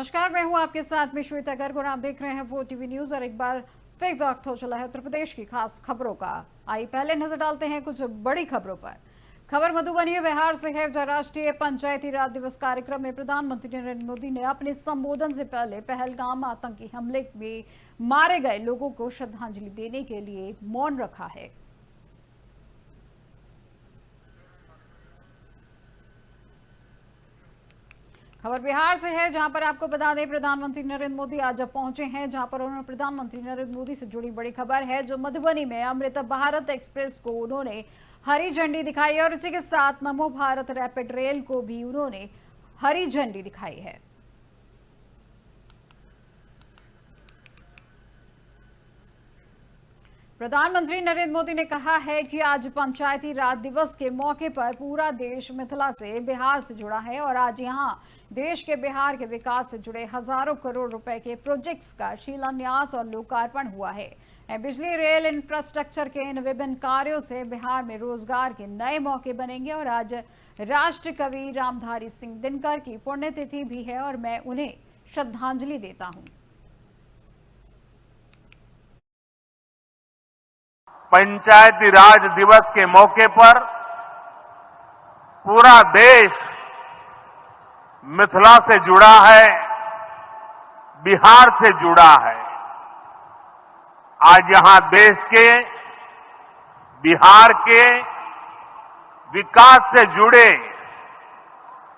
नमस्कार, मैं हूं आपके साथ में श्वेता गर्ग और आप देख रहे हैं वो टीवी न्यूज। और एक बार फिर वक्त हो चला है उत्तर प्रदेश की खास खबरों का। आइए पहले नजर डालते हैं कुछ बड़ी खबरों पर। खबर मधुबनी बिहार से है, जहां राष्ट्रीय पंचायती राज दिवस कार्यक्रम में प्रधानमंत्री नरेंद्र मोदी ने अपने संबोधन से पहले पहलगाम आतंकी हमले में मारे गए लोगों को श्रद्धांजलि देने के लिए मौन रखा है। खबर बिहार से है, जहां पर आपको बता दें प्रधानमंत्री नरेंद्र मोदी आज पहुंचे हैं, जहां पर उन्होंने प्रधानमंत्री नरेंद्र मोदी से जुड़ी बड़ी खबर है जो मधुबनी में अमृत भारत एक्सप्रेस को उन्होंने हरी झंडी दिखाई है और इसी के साथ नमो भारत रैपिड रेल को भी उन्होंने हरी झंडी दिखाई है। प्रधानमंत्री नरेंद्र मोदी ने कहा है कि आज पंचायती राज दिवस के मौके पर पूरा देश मिथिला से बिहार से जुड़ा है और आज यहां देश के बिहार के विकास से जुड़े हजारों करोड़ रुपए के प्रोजेक्ट्स का शिलान्यास और लोकार्पण हुआ है। बिजली रेल इंफ्रास्ट्रक्चर के इन विभिन्न कार्यों से बिहार में रोजगार के नए मौके बनेंगे और आज राष्ट्र कवि रामधारी सिंह दिनकर की पुण्यतिथि भी है और मैं उन्हें श्रद्धांजलि देता हूं। पंचायती राज दिवस के मौके पर पूरा देश मिथिला से जुड़ा है, बिहार से जुड़ा है। आज यहां देश के, बिहार के विकास से जुड़े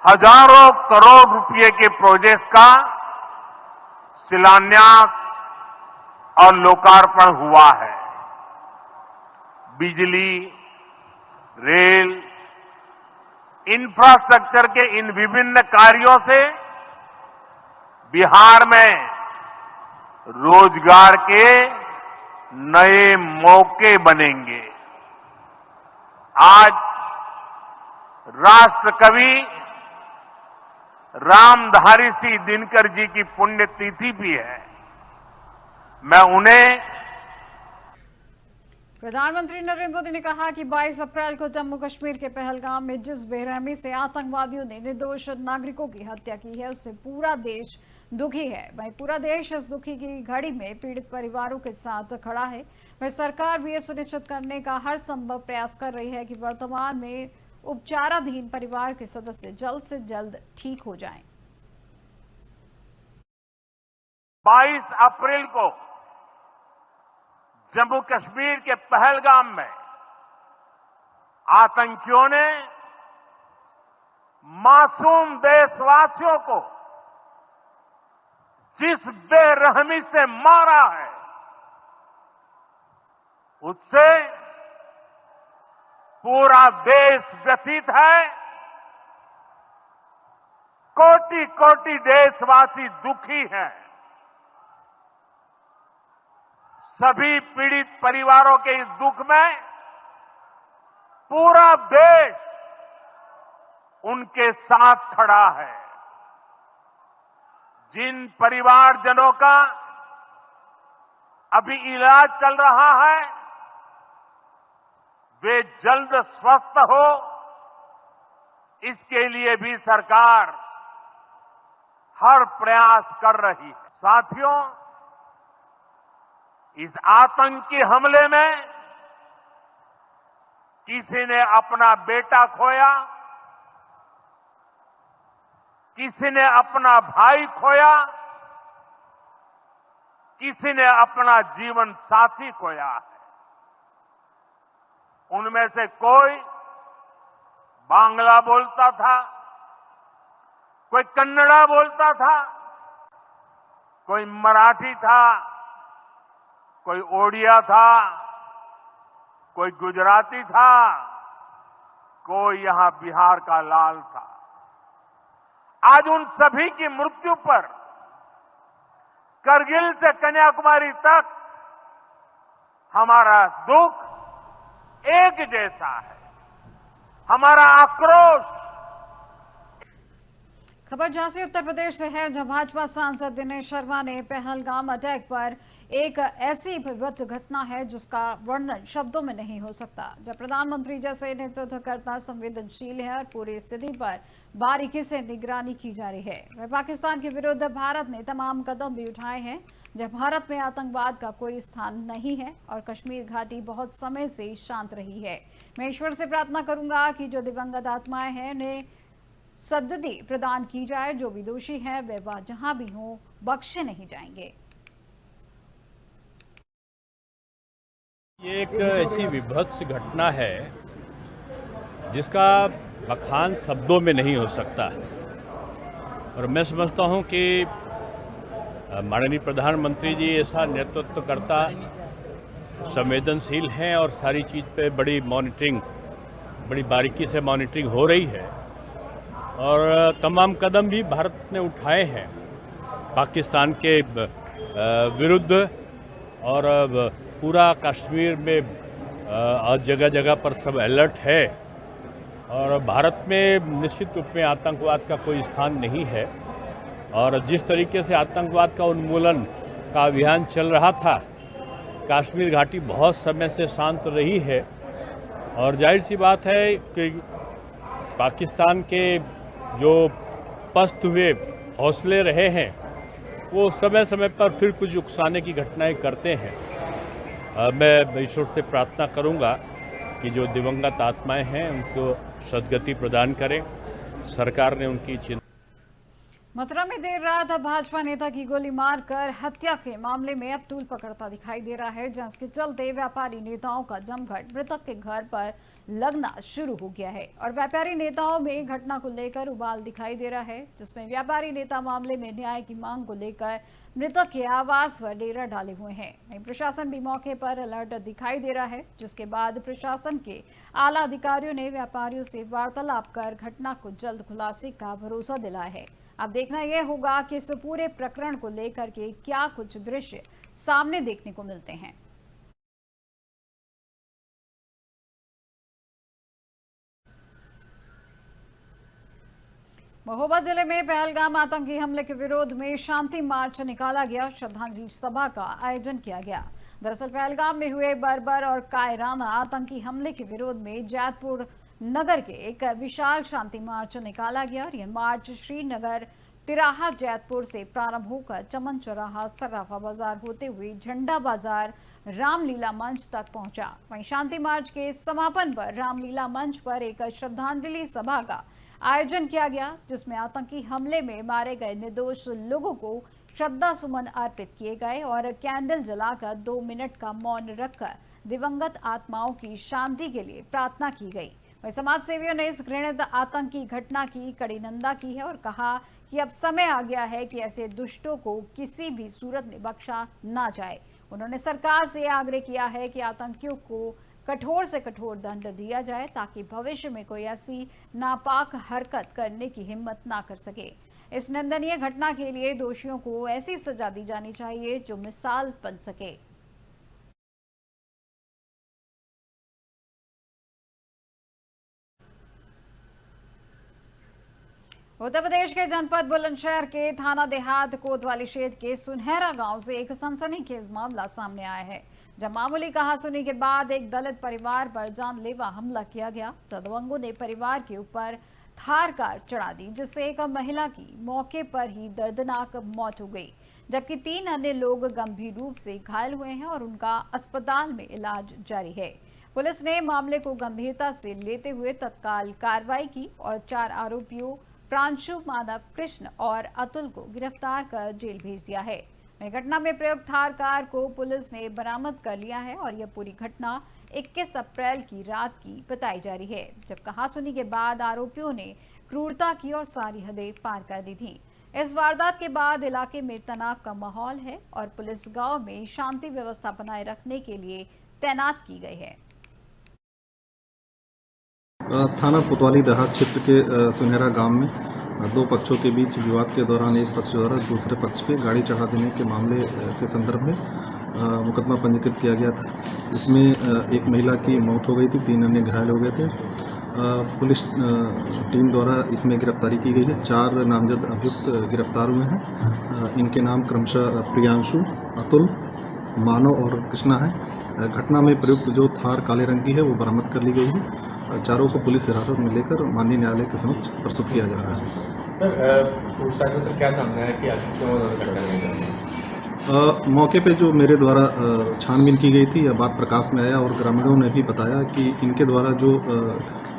हजारों करोड़ रुपए के प्रोजेक्ट का शिलान्यास और लोकार्पण हुआ है। बिजली, रेल, इंफ्रास्ट्रक्चर के इन विभिन्न कार्यों से बिहार में रोजगार के नए मौके बनेंगे। आज राष्ट्र कवि रामधारी सिंह दिनकर जी की पुण्यतिथि भी है। मैं उन्हें प्रधानमंत्री नरेंद्र मोदी ने कहा कि 22 अप्रैल को जम्मू कश्मीर के पहलगाम में जिस बेरहमी से आतंकवादियों ने निर्दोष नागरिकों की हत्या की है उससे पूरा देश दुखी है। वहीं पूरा देश इस दुखी की घड़ी में पीड़ित परिवारों के साथ खड़ा है। वहीं सरकार भी ये सुनिश्चित करने का हर संभव प्रयास कर रही है कि वर्तमान में उपचाराधीन परिवार के सदस्य जल्द से जल्द ठीक हो जाएं। 22 अप्रैल को जम्मू कश्मीर के पहलगाम में आतंकियों ने मासूम देशवासियों को जिस बेरहमी से मारा है उससे पूरा देश व्यथित है। कोटि कोटि देशवासी दुखी हैं। सभी पीड़ित परिवारों के इस दुख में पूरा देश उनके साथ खड़ा है। जिन परिवारजनों का अभी इलाज चल रहा है वे जल्द स्वस्थ हो, इसके लिए भी सरकार हर प्रयास कर रही है। साथियों, इस आतंकी हमले में किसी ने अपना बेटा खोया, किसी ने अपना भाई खोया, किसी ने अपना जीवन साथी खोया है। उनमें से कोई बांग्ला बोलता था, कोई कन्नड़ा बोलता था, कोई मराठी था, कोई ओडिया था, कोई गुजराती था, कोई यहां बिहार का लाल था। आज उन सभी की मृत्यु पर करगिल से कन्याकुमारी तक हमारा दुख एक जैसा है, हमारा आक्रोश। खबर झांसी उत्तर प्रदेश से है, जहां भाजपा सांसद दिनेश शर्मा ने पहलगाम अटैक पर एक ऐसी विभत्स घटना है जिसका वर्णन शब्दों में नहीं हो सकता। जब प्रधानमंत्री जैसे नेतृत्वकर्ता संवेदनशील है और पूरी स्थिति पर बारीकी से निगरानी की जा रही है, वह पाकिस्तान के विरुद्ध भारत ने तमाम कदम भी उठाए हैं। जब भारत में आतंकवाद का कोई स्थान नहीं है और कश्मीर घाटी बहुत समय से शांत रही है। मैं ईश्वर से प्रार्थना करूंगा कि जो दिवंगत आत्माएं हैं उन्हें सद्गति प्रदान की जाए। जो भी दोषी हैं वे वह जहां भी हों बख्शे नहीं जाएंगे। ये एक ऐसी विभत्स घटना है जिसका बखान शब्दों में नहीं हो सकता, और मैं समझता हूं कि माननीय प्रधानमंत्री जी ऐसा नेतृत्व करता संवेदनशील हैं और सारी चीज़ पे बड़ी बारीकी से मॉनिटरिंग हो रही है, और तमाम कदम भी भारत ने उठाए हैं पाकिस्तान के विरुद्ध। और पूरा कश्मीर में जगह जगह पर सब अलर्ट है, और भारत में निश्चित रूप में आतंकवाद का कोई स्थान नहीं है। और जिस तरीके से आतंकवाद का उन्मूलन का अभियान चल रहा था, कश्मीर घाटी बहुत समय से शांत रही है, और जाहिर सी बात है कि पाकिस्तान के जो पस्त हुए हौसले रहे हैं वो समय समय पर फिर कुछ उकसाने की घटनाएं करते हैं। मैं ईश्वर से प्रार्थना करूंगा कि जो दिवंगत आत्माएं हैं उनको सद्गति प्रदान करें। सरकार ने उनकी चिंता। मथुरा में देर रात भाजपा नेता की गोली मारकर हत्या के मामले में अब तूल पकड़ता दिखाई दे रहा है, जिसके चलते व्यापारी नेताओं का जमघट मृतक के घर पर लगना शुरू हो गया है। और व्यापारी नेताओं में घटना को लेकर उबाल दिखाई दे रहा है, जिसमें व्यापारी नेता मामले में न्याय की मांग को लेकर मृतक के आवास पर डेरा डाले हुए हैं। वहीं प्रशासन भी मौके पर अलर्ट दिखाई दे रहा है, जिसके बाद प्रशासन के आला अधिकारियों ने व्यापारियों से वार्तालाप कर घटना को जल्द खुलासे का भरोसा दिलाया है। अब देखना यह होगा कि इस पूरे प्रकरण को लेकर के क्या कुछ दृश्य सामने देखने को मिलते हैं। महोबा जिले में पहलगाम आतंकी हमले के विरोध में शांति मार्च निकाला गया। श्रद्धांजलि सभा का आयोजन किया गया। दरअसल पहलगाम में हुए बर्बर और कायराना आतंकी हमले के विरोध में जैतपुर नगर के एक विशाल शांति मार्च निकाला गया, और यह मार्च श्रीनगर तिराहा जैतपुर से प्रारंभ होकर चमन चौराहा सर्राफा बाजार होते हुए झंडा बाजार रामलीला मंच तक पहुंचा। वहीं शांति मार्च के समापन पर रामलीला मंच पर एक श्रद्धांजलि सभा का आयोजन किया गया, जिसमें आतंकी हमले में मारे गए निर्दोष लोगों को श्रद्धा सुमन अर्पित किए गए और कैंडल जलाकर 2 मिनट का मौन रखकर दिवंगत आत्माओं की शांति के लिए प्रार्थना की गई। वहीं समाज सेवियों ने इस घृणित आतंकी घटना की कड़ी निंदा की है और कहा कि अब समय आ गया है कि ऐसे दुष्टों को किसी भी सूरत में बख्शा ना जाए। उन्होंने सरकार से आग्रह किया है कि आतंकियों को कठोर से कठोर दंड दिया जाए, ताकि भविष्य में कोई ऐसी नापाक हरकत करने की हिम्मत ना कर सके। इस निंदनीय घटना के लिए दोषियों को ऐसी सजा दी जानी चाहिए जो मिसाल बन सके। उत्तर प्रदेश के जनपद बुलंदशहर के थाना देहात कोतवाली क्षेत्र के सुनहरा गांव से एक सनसनीखेज मामला सामने आया है, जब मामूली कहासुनी के बाद एक दलित परिवार पर जानलेवा हमला किया गया। दबंगों ने परिवार के ऊपर थार कार चढ़ा दी, जिससे एक महिला की मौके पर ही दर्दनाक मौत हो गई, जबकि 3 अन्य लोग गंभीर रूप से घायल हुए हैं और उनका अस्पताल में इलाज जारी है। पुलिस ने मामले को गंभीरता से लेते हुए तत्काल कार्रवाई की और 4 आरोपियों प्रांशु, मानव, कृष्ण और अतुल को गिरफ्तार कर जेल भेज दिया है। घटना में प्रयुक्त थार कार को पुलिस ने बरामद कर लिया है और यह पूरी घटना 21 अप्रैल की रात की बताई जा रही है, जब कहासुनी के बाद आरोपियों ने क्रूरता की और सारी हदें पार कर दी थी। इस वारदात के बाद इलाके में तनाव का माहौल है और पुलिस गांव में शांति व्यवस्था बनाए रखने के लिए तैनात की गई है। थाना कोतवाली देहात क्षेत्र के सुनहरा गांव में 2 पक्षों के बीच विवाद के दौरान एक पक्ष द्वारा दूसरे पक्ष पे गाड़ी चढ़ा देने के मामले के संदर्भ में मुकदमा पंजीकृत किया गया था। इसमें एक महिला की मौत हो गई थी, 3 अन्य घायल हो गए थे। पुलिस टीम द्वारा इसमें गिरफ्तारी की गई है। 4 नामजद अभियुक्त गिरफ्तार हुए हैं। इनके नाम क्रमशः प्रियांशु, अतुल, मानव और कृष्णा है। घटना में प्रयुक्त जो थार काले रंग की है वो बरामद कर ली गई है। चारों को पुलिस हिरासत में लेकर माननीय न्यायालय के समक्ष प्रस्तुत किया जा रहा है। सर क्या सामने है कि आज क्यों घटना हुई? मौके पे जो मेरे द्वारा छानबीन की गई थी, यह बात प्रकाश में आया और ग्रामीणों ने भी बताया कि इनके द्वारा जो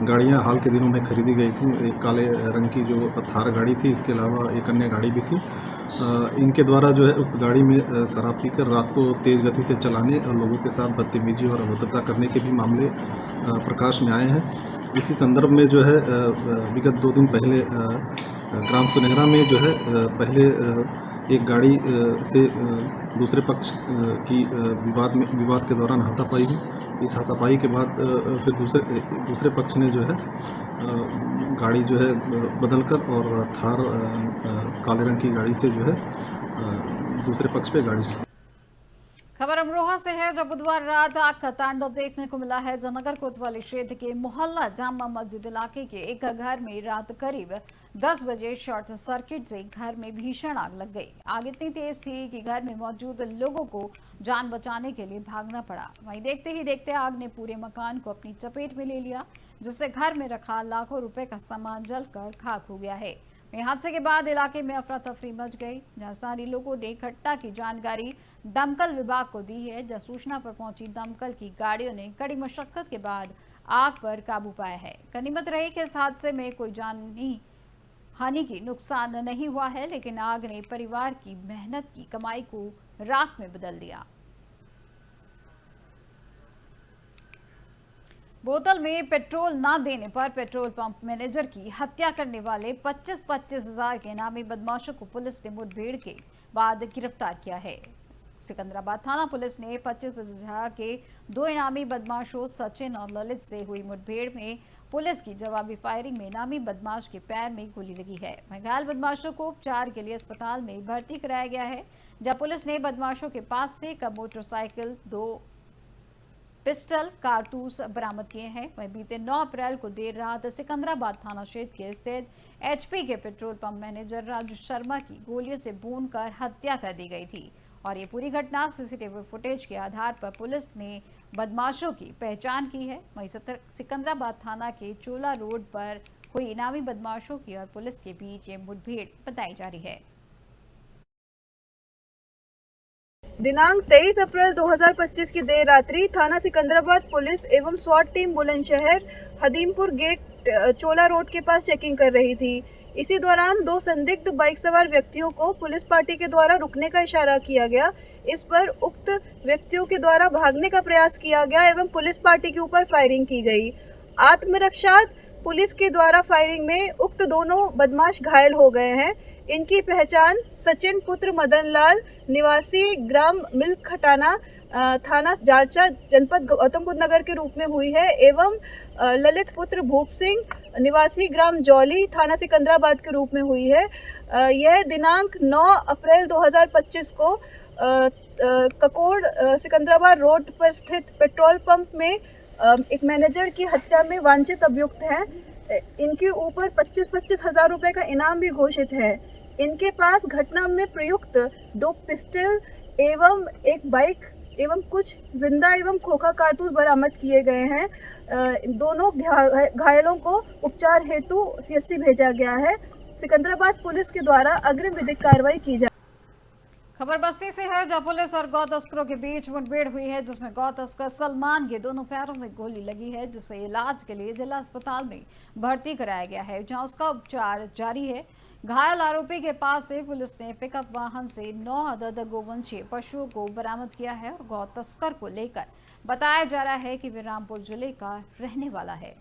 गाड़ियां हाल के दिनों में खरीदी गई थी, एक काले रंग की जो थार गाड़ी थी, इसके अलावा एक अन्य गाड़ी भी थी। इनके द्वारा जो है उक्त गाड़ी में शराब पीकर रात को तेज़ गति से चलाने और लोगों के साथ बदतमीजी और अभद्रता करने के भी मामले प्रकाश में आए हैं। इसी संदर्भ में जो है विगत 2 दिन पहले ग्राम सुनहरा में जो है पहले एक गाड़ी से दूसरे पक्ष की विवाद के दौरान हाथापाई हुई। इस हाथापाई के बाद फिर दूसरे पक्ष ने जो है गाड़ी जो है बदलकर और थार काले रंग की गाड़ी से जो है दूसरे पक्ष पे गाड़ी चलाई। खबर अमरोहा से है, जब बुधवार रात आग का तांडव देखने को मिला है। जनगर कोतवाली क्षेत्र के मोहल्ला जामा मस्जिद इलाके के एक घर में रात करीब 10 बजे शॉर्ट सर्किट से घर में भीषण आग लग गई। आग इतनी तेज थी कि घर में मौजूद लोगों को जान बचाने के लिए भागना पड़ा। वहीं देखते ही देखते आग ने पूरे मकान को अपनी चपेट में ले लिया, जिससे घर में रखा लाखों रुपए का सामान जलकर खाक हो गया है। हादसे के बाद इलाके में अफरा तफरी मच गई, जहां स्थानीय लोगों ने घटना की जानकारी दमकल विभाग को दी है। जहां सूचना पर पहुंची दमकल की गाड़ियों ने कड़ी मशक्कत के बाद आग पर काबू पाया है। गनीमत रही कि इस हादसे में कोई जानी हानि की नुकसान नहीं हुआ है, लेकिन आग ने परिवार की मेहनत की कमाई को राख में बदल दिया। बोतल में पेट्रोल न देने पर पेट्रोल पंप मैनेजर की हत्या करने वाले 25-25 हजार के इनामी बदमाशों को पुलिस ने मुठभेड़ के बाद गिरफ्तार किया है। सिकंदराबाद थाना पुलिस ने 25-25 हजार के 2 इनामी बदमाशों सचिन और ललित से हुई मुठभेड़ में पुलिस की जवाबी फायरिंग में इनामी बदमाश के पैर में गोली लगी है। घायल बदमाशों को उपचार के लिए अस्पताल में भर्ती कराया गया है, जहां पुलिस ने बदमाशों के पास से एक मोटरसाइकिल, 2 पिस्टल, कारतूस बरामद किए हैं। वहीं बीते 9 अप्रैल को देर रात सिकंदराबाद थाना क्षेत्र के स्थित एचपी के petrol pump manager Raju Sharma की गोलियों से भूनकर हत्या कर दी गई थी और ये पूरी घटना सीसीटीवी फुटेज के आधार पर पुलिस ने बदमाशों की पहचान की है। वहीं सिकंदराबाद थाना के चोला रोड पर हुई इनामी बदमाशों की और पुलिस के बीच ये मुठभेड़ बताई जा रही है। दिनांक 23 अप्रैल 2025 की देर रात्रि थाना सिकंदराबाद पुलिस एवं स्वाट टीम बुलंदशहर हदीमपुर गेट चोला रोड के पास चेकिंग कर रही थी। इसी दौरान 2 संदिग्ध बाइक सवार व्यक्तियों को पुलिस पार्टी के द्वारा रुकने का इशारा किया गया। इस पर उक्त व्यक्तियों के द्वारा भागने का प्रयास किया गया एवं पुलिस पार्टी के ऊपर फायरिंग की गई। आत्मरक्षार्थ पुलिस के द्वारा फायरिंग में उक्त दोनों बदमाश घायल हो गए हैं। इनकी पहचान सचिन पुत्र मदन लाल निवासी ग्राम मिल्क खटाना थाना जारचा जनपद गौतम बुद्ध नगर के रूप में हुई है एवं ललित पुत्र भूप सिंह निवासी ग्राम जौली थाना सिकंदराबाद के रूप में हुई है। यह दिनांक 9 अप्रैल 2025 को ककोड़ सिकंदराबाद रोड पर स्थित पेट्रोल पंप में एक मैनेजर की हत्या में वांछित अभियुक्त हैं। इनके ऊपर 25-25 हजार रुपए का इनाम भी घोषित है। इनके पास घटना में प्रयुक्त 2 पिस्टल एवं एक बाइक एवं कुछ जिंदा एवं खोखा कारतूस बरामद किए गए हैं। दोनों घायलों को उपचार हेतु सीएचसी भेजा गया है। सिकंदराबाद पुलिस के द्वारा अग्रिम विधिक कार्रवाई की जा। खबर बस्ती से है, जहां पुलिस और गौ तस्करों के बीच मुठभेड़ हुई है, जिसमें गौ तस्कर सलमान के दोनों पैरों में गोली लगी है, जिसे इलाज के लिए जिला अस्पताल में भर्ती कराया गया है, जहां उसका उपचार जारी है। घायल आरोपी के पास से पुलिस ने पिकअप वाहन से 9 अदद गोवंशीय पशुओं को बरामद किया है और गौ तस्कर को लेकर बताया जा रहा है कि वे रामपुर जिले का रहने वाला है।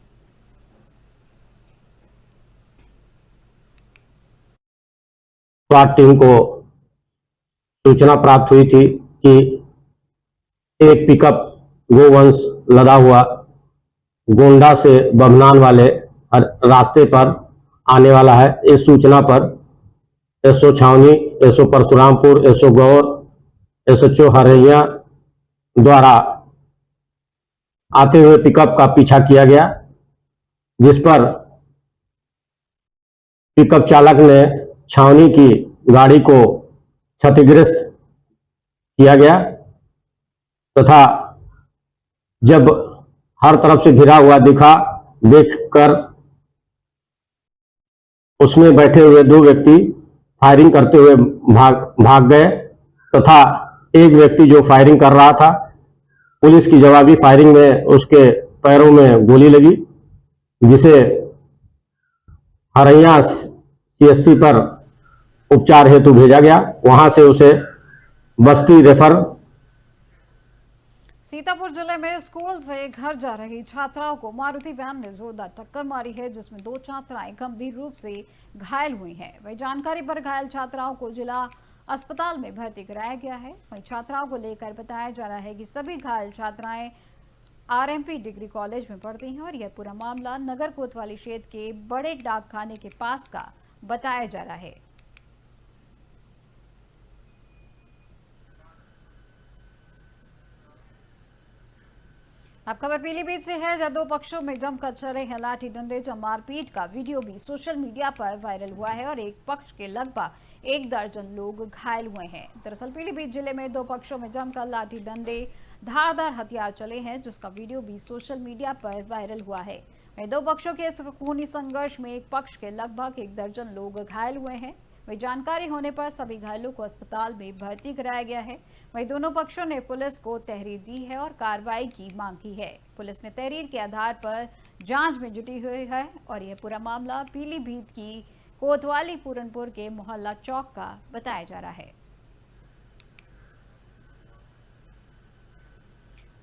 स्वाट टीम को सूचना प्राप्त हुई थी कि एक पिकअप गोवंश लदा हुआ गोंडा से बभनान वाले रास्ते पर आने वाला है। इस सूचना पर एसओ छावनी, एसओ परशुरामपुर, एसओ गौर, एसएचओ हरैया द्वारा आते हुए पिकअप का पीछा किया गया जिस पर पिकअप चालक ने छावनी की गाड़ी को क्षतिग्रस्त किया गया तथा जब हर तरफ से घिरा हुआ देखकर उसमें बैठे हुए 2 व्यक्ति फायरिंग करते हुए भाग गए तथा एक व्यक्ति जो फायरिंग कर रहा था, पुलिस की जवाबी फायरिंग में उसके पैरों में गोली लगी, जिसे हरैया सीएचसी पर उपचार हेतु भेजा गया। वहां से उसे बस्ती रेफर। सीतापुर जिले में स्कूल से घर जा रही छात्राओं को मारुति वैन ने जोरदार टक्कर मारी है, जिसमें 2 छात्राएं गंभीर रूप से घायल हुई हैं। वही जानकारी पर घायल छात्राओं को जिला अस्पताल में भर्ती कराया गया है। वही छात्राओं को लेकर बताया जा रहा है कि सभी घायल छात्राएं आरएमपी डिग्री कॉलेज में पढ़ती हैं और यह पूरा मामला नगर कोतवाली क्षेत्र के बड़े डाकखाने के पास का बताया जा रहा है। अब खबर पीलीभीत से है, जहां 2 पक्षों में जमकर चल रहे हैं लाठी डंडे जब मारपीट का वीडियो भी सोशल मीडिया पर वायरल हुआ है और एक पक्ष के लगभग 1 दर्जन लोग घायल हुए हैं। दरअसल पीलीभीत जिले में 2 पक्षों में जमकर लाठी डंडे धारदार हथियार चले हैं, जिसका वीडियो भी सोशल मीडिया पर वायरल हुआ है। वहीं 2 पक्षों के इस खूनी संघर्ष में एक पक्ष के लगभग 1 दर्जन लोग घायल हुए हैं। वही जानकारी होने पर सभी घायलों को अस्पताल में भर्ती कराया गया है। वहीं दोनों पक्षों ने पुलिस को तहरीर दी है और कार्रवाई की मांग की है। पुलिस ने तहरीर के आधार पर जांच में जुटी हुई है और यह पूरा मामला पीलीभीत की कोतवाली पूरनपुर के मोहल्ला चौक का बताया जा रहा है।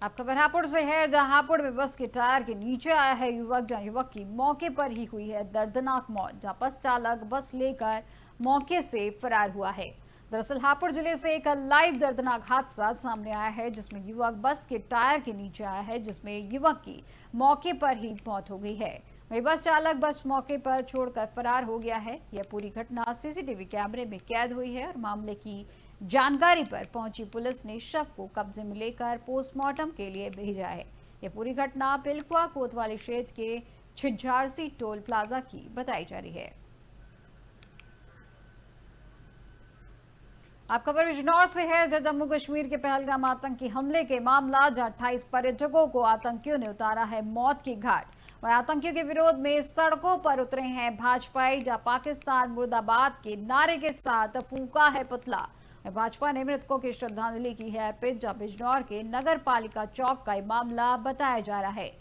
अब खबर हापुड़ से है, जहां हापुड़ में बस के टायर के नीचे आया है युवक, जहां युवक की मौके पर ही हुई है दर्दनाक मौत, जहां बस चालक बस लेकर मौके से फरार हुआ है। दरअसल हापुड़ जिले से एक लाइव दर्दनाक हादसा सामने आया है, जिसमें युवक बस के टायर के नीचे आया है, जिसमें युवक की मौके पर ही मौत हो गई है। वही बस चालक बस मौके पर छोड़कर फरार हो गया है। यह पूरी घटना सीसीटीवी कैमरे में कैद हुई है और मामले की जानकारी पर पहुंची पुलिस ने शव को कब्जे में लेकर पोस्टमार्टम के लिए भेजा है। यह पूरी घटना पिलखुआ कोतवाली क्षेत्र के छिज्जारसी टोल प्लाजा की बताई जा रही है। अब खबर बिजनौर से है, जहां जम्मू कश्मीर के पहलगाम आतंकी हमले के मामला, जहां 28 पर्यटकों को आतंकियों ने उतारा है मौत की घाट। वह आतंकियों के विरोध में सड़कों पर उतरे हैं भाजपाई, जहां पाकिस्तान मुर्दाबाद के नारे के साथ फूंका है पुतला। भाजपा ने मृतकों की श्रद्धांजलि की है अर्पित, जहां बिजनौर के नगर पालिका चौक का मामला बताया जा रहा है।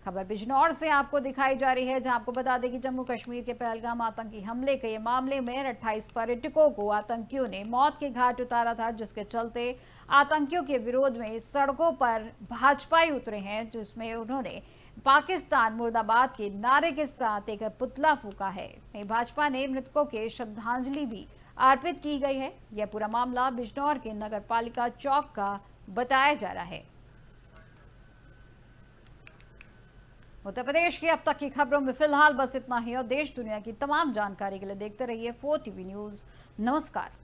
खबर बिजनौर से आपको दिखाई जा रही है, जहां आपको बता दें कि जम्मू कश्मीर के पहलगाम आतंकी हमले के मामले में 28 पर्यटकों को आतंकियों ने मौत के घाट उतारा था, जिसके चलते आतंकियों के विरोध में सड़कों पर भाजपाई उतरे हैं, जिसमें उन्होंने पाकिस्तान मुर्दाबाद के नारे के साथ एक पुतला फूंका है। भाजपा ने मृतकों के श्रद्धांजलि भी अर्पित की गई है। यह पूरा मामला बिजनौर के नगर पालिका चौक का बताया जा रहा है। उत्तर प्रदेश की अब तक की खबरों में फिलहाल बस इतना ही और देश दुनिया की तमाम जानकारी के लिए देखते रहिए 4 TV न्यूज़। नमस्कार।